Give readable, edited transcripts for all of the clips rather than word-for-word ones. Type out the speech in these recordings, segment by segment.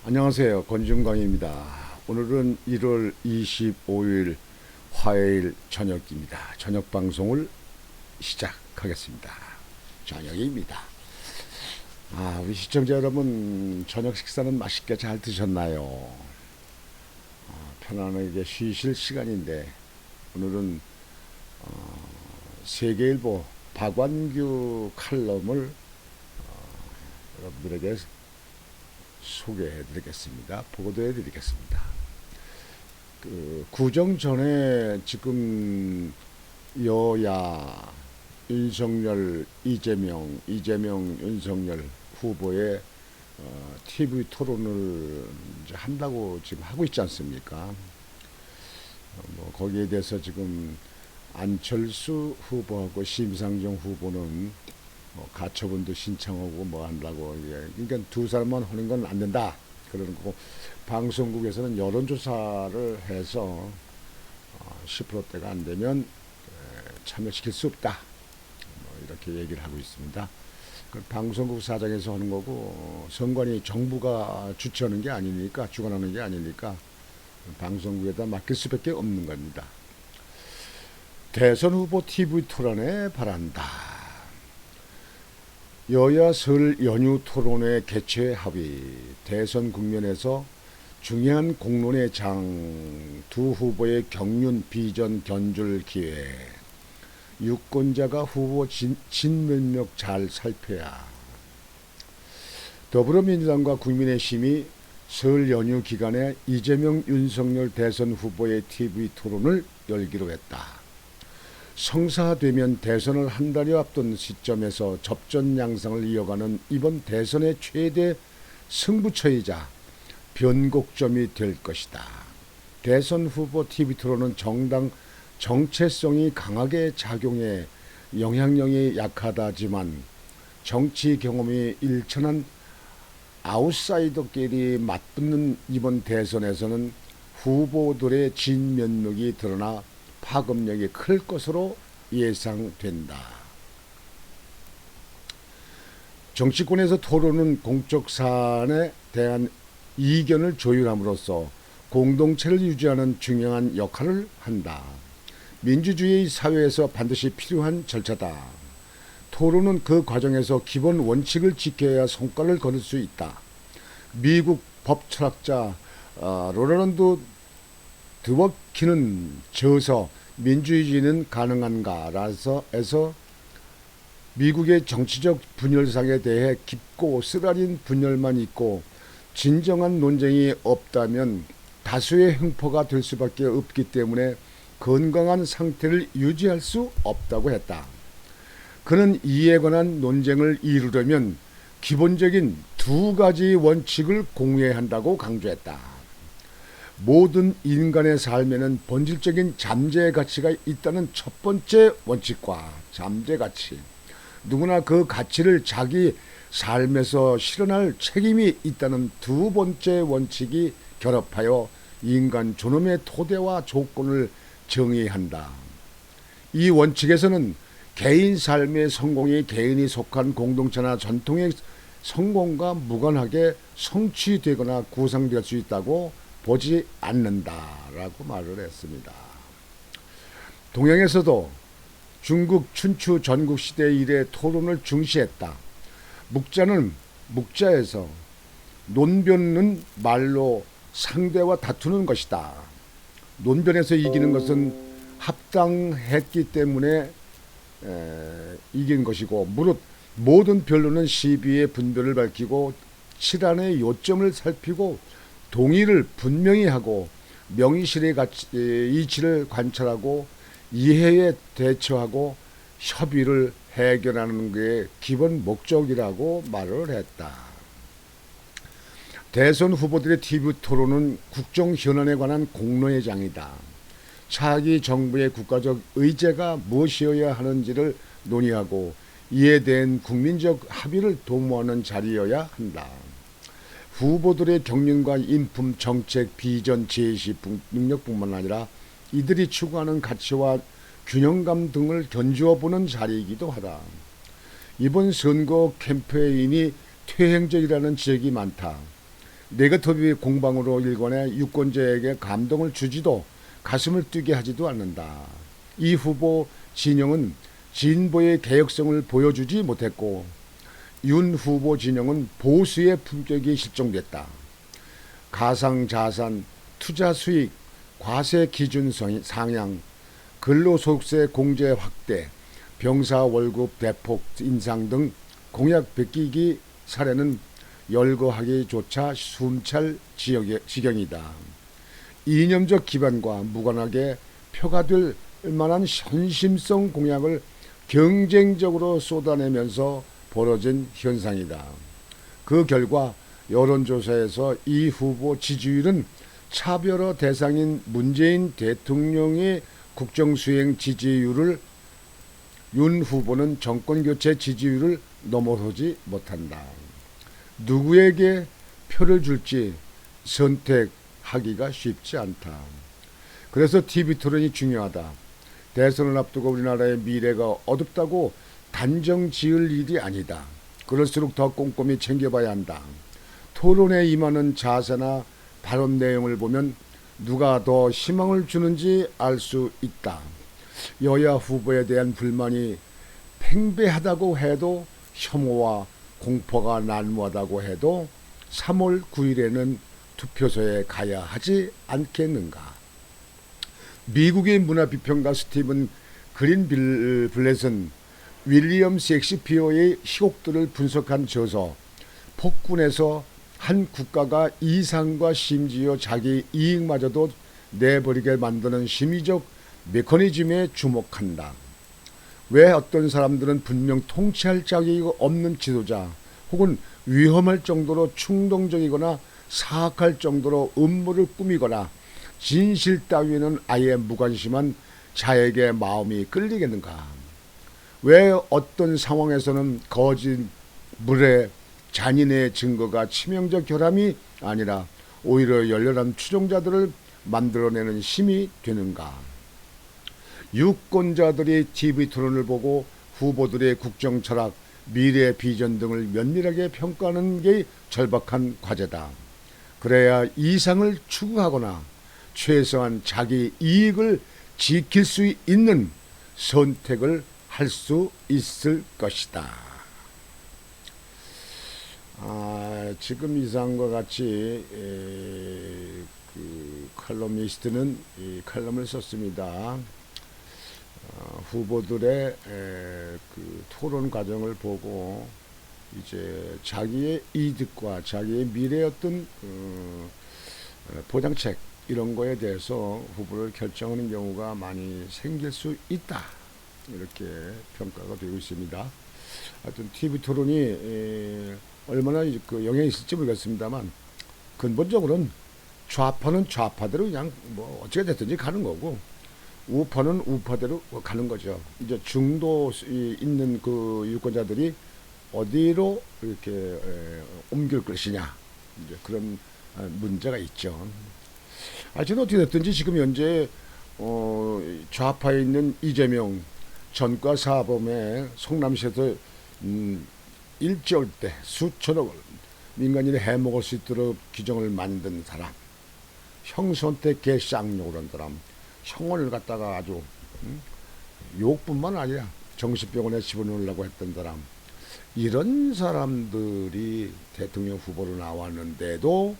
안녕하세요. 권준광입니다. 오늘은 1월 25일 화요일 저녁입니다. 저녁 방송을 시작하겠습니다. 저녁입니다. 우리 시청자 여러분, 저녁 식사는 맛있게 잘 드셨나요? 편안하게 쉬실 시간인데 오늘은 세계일보 박완규 칼럼을 여러분들에게 소개해 드리겠습니다. 보도해 드리겠습니다. 구정 전에 지금 여야 윤석열, 이재명, 윤석열 후보의 TV 토론을 이제 한다고 지금 하고 있지 않습니까? 거기에 대해서 지금 안철수 후보하고 심상정 후보는 가처분도 신청하고 뭐 한다고. 그러니까 두 사람만 하는 건 안 된다 그러는 거고, 방송국에서는 여론조사를 해서 10%대가 안 되면 참여시킬 수 없다, 이렇게 얘기를 하고 있습니다. 방송국 사장에서 하는 거고, 선관위 정부가 주최하는 게 아니니까, 주관하는 게 아니니까 방송국에다 맡길 수밖에 없는 겁니다. 대선 후보 TV 토론에 바란다. 여야 설 연휴 토론회 개최 합의. 대선 국면에서 중요한 공론의 장, 두 후보의 경륜 비전 견줄 기회. 유권자가 후보 진면목 잘 살펴야. 더불어민주당과 국민의힘이 설 연휴 기간에 이재명, 윤석열 대선 후보의 TV 토론을 열기로 했다. 성사되면 대선을 한 달여 앞둔 시점에서 접전 양상을 이어가는 이번 대선의 최대 승부처이자 변곡점이 될 것이다. 대선 후보 TV 토론은 정당 정체성이 강하게 작용해 영향력이 약하다지만 정치 경험이 일천한 아웃사이더끼리 맞붙는 이번 대선에서는 후보들의 진면목이 드러나 파급력이 클 것으로 예상된다. 정치권에서 토론은 공적 사안에 대한 이견을 조율함으로써 공동체를 유지하는 중요한 역할을 한다. 민주주의 사회에서 반드시 필요한 절차다. 토론은 그 과정에서 기본 원칙을 지켜야 성과를 거둘 수 있다. 미국 법철학자 로널드 드워키는 저서 민주주의는 가능한가라서 에서 미국의 정치적 분열상에 대해 깊고 쓰라린 분열만 있고 진정한 논쟁이 없다면 다수의 횡포가 될 수밖에 없기 때문에 건강한 상태를 유지할 수 없다고 했다. 그는 이에 관한 논쟁을 이루려면 기본적인 두 가지 원칙을 공유해야 한다고 강조했다. 모든 인간의 삶에는 본질적인 잠재 가치가 있다는 첫 번째 원칙과 잠재 가치, 누구나 그 가치를 자기 삶에서 실현할 책임이 있다는 두 번째 원칙이 결합하여 인간 존엄의 토대와 조건을 정의한다. 이 원칙에서는 개인 삶의 성공이 개인이 속한 공동체나 전통의 성공과 무관하게 성취되거나 구상될 수 있다고 보지 않는다라고 말을 했습니다. 동양에서도 중국 춘추 전국시대 이래 토론을 중시했다. 묵자에서 논변은 말로 상대와 다투는 것이다. 논변에서 이기는 것은 합당했기 때문에 이긴 것이고, 무릇 모든 변론은 시비의 분별을 밝히고 칠안의 요점을 살피고 동의를 분명히 하고 명의실의 이치를 관찰하고 이해에 대처하고 협의를 해결하는 게 기본 목적이라고 말을 했다. 대선 후보들의 TV 토론은 국정 현안에 관한 공론의 장이다. 차기 정부의 국가적 의제가 무엇이어야 하는지를 논의하고 이에 대한 국민적 합의를 도모하는 자리여야 한다. 후보들의 경륜과 인품, 정책, 비전, 제시 능력뿐만 아니라 이들이 추구하는 가치와 균형감 등을 견주어 보는 자리이기도 하다. 이번 선거 캠페인이 퇴행적이라는 지적이 많다. 네거티브 공방으로 일궈내 유권자에게 감동을 주지도 가슴을 뛰게 하지도 않는다. 이 후보 진영은 진보의 개혁성을 보여주지 못했고 윤 후보 진영은 보수의 품격이 실종됐다. 가상자산, 투자 수익, 과세 기준 상향, 근로소득세 공제 확대, 병사 월급 대폭 인상 등 공약 베끼기 사례는 열거하기조차 숨찰 지경이다. 이념적 기반과 무관하게 표가될 만한 현심성 공약을 경쟁적으로 쏟아내면서 벌어진 현상이다. 그 결과 여론조사에서 이 후보 지지율은 차별화 대상인 문재인 대통령의 국정수행 지지율을 윤 후보는 정권교체 지지율을 넘어서지 못한다. 누구에게 표를 줄지 선택하기가 쉽지 않다. 그래서 TV 토론이 중요하다. 대선을 앞두고 우리나라의 미래가 어둡다고 단정 지을 일이 아니다. 그럴수록 더 꼼꼼히 챙겨봐야 한다. 토론에 임하는 자세나 발언 내용을 보면 누가 더 희망을 주는지 알 수 있다. 여야 후보에 대한 불만이 팽배하다고 해도 혐오와 공포가 난무하다고 해도 3월 9일에는 투표소에 가야 하지 않겠는가. 미국의 문화비평가 스티븐 그린블렛은 윌리엄 셰익스피어의 희곡들을 분석한 저서 폭군에서 한 국가가 이상과 심지어 자기 이익마저도 내버리게 만드는 심리적 메커니즘에 주목한다. 왜 어떤 사람들은 분명 통치할 자격이 없는 지도자 혹은 위험할 정도로 충동적이거나 사악할 정도로 음모를 꾸미거나 진실 따위에는 아예 무관심한 자에게 마음이 끌리겠는가? 왜 어떤 상황에서는 거짓, 물의 잔인의 증거가 치명적 결함이 아니라 오히려 열렬한 추종자들을 만들어내는 힘이 되는가? 유권자들이 TV 토론을 보고 후보들의 국정 철학, 미래 비전 등을 면밀하게 평가하는 게 절박한 과제다. 그래야 이상을 추구하거나 최소한 자기 이익을 지킬 수 있는 선택을 할 수 있을 것이다. 지금 이상과 같이 그 칼럼니스트는 이 칼럼을 썼습니다. 후보들의 그 토론 과정을 보고 이제 자기의 이득과 자기의 미래의 어떤 보장책 이런 거에 대해서 후보를 결정하는 경우가 많이 생길 수 있다. 이렇게 평가가 되고 있습니다. 하여튼 TV 토론이 얼마나 그 영향이 있을지 모르겠습니다만 근본적으로는 좌파는 좌파대로 그냥 뭐 어찌가 됐든지 가는 거고 우파는 우파대로 가는 거죠. 이제 중도 있는 그 유권자들이 어디로 이렇게 옮길 것이냐 이제 그런 문제가 있죠. 하여튼 어떻게 됐든지 지금 현재 좌파에 있는 이재명 전과 사범에 성남시에서 일제때 수천억을 민간인이 해먹을 수 있도록 규정을 만든 사람, 형선택 개쌍욕을 한 사람, 형을 갖다가 아주 욕뿐만 아니라 정신병원에 집어넣으려고 했던 사람, 이런 사람들이 대통령 후보로 나왔는데도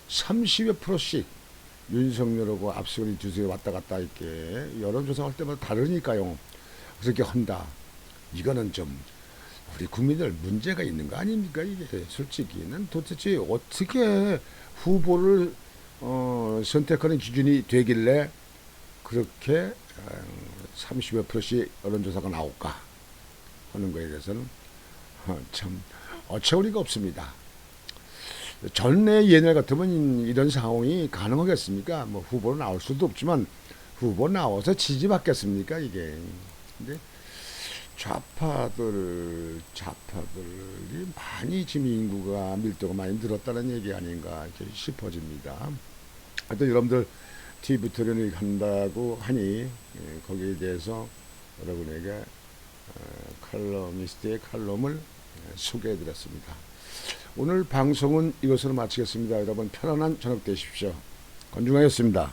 30여 프로씩 윤석열하고 앞서거니 뒤서거니 왔다 갔다 이렇게 여론조사 할 때마다 다르니까요. 그렇게 한다. 이거는 좀 우리 국민들 문제가 있는 거 아닙니까? 이게 솔직히는 도대체 어떻게 후보를 선택하는 기준이 되길래 그렇게 30여 프로씩 여론조사가 나올까 하는 거에 대해서는 참 어처구니가 없습니다. 전에 옛날 같으면 이런 상황이 가능하겠습니까? 뭐 후보로 나올 수도 없지만 후보 나와서 지지받겠습니까? 이게. 근데 좌파들이 많이 지금 인구가 밀도가 많이 늘었다는 얘기 아닌가 이렇게 싶어집니다. 하여튼 여러분들 TV 토론을 한다고 하니 거기에 대해서 여러분에게 칼럼니스트의 칼럼을 소개해 드렸습니다. 오늘 방송은 이것으로 마치겠습니다. 여러분 편안한 저녁 되십시오. 권중하였습니다.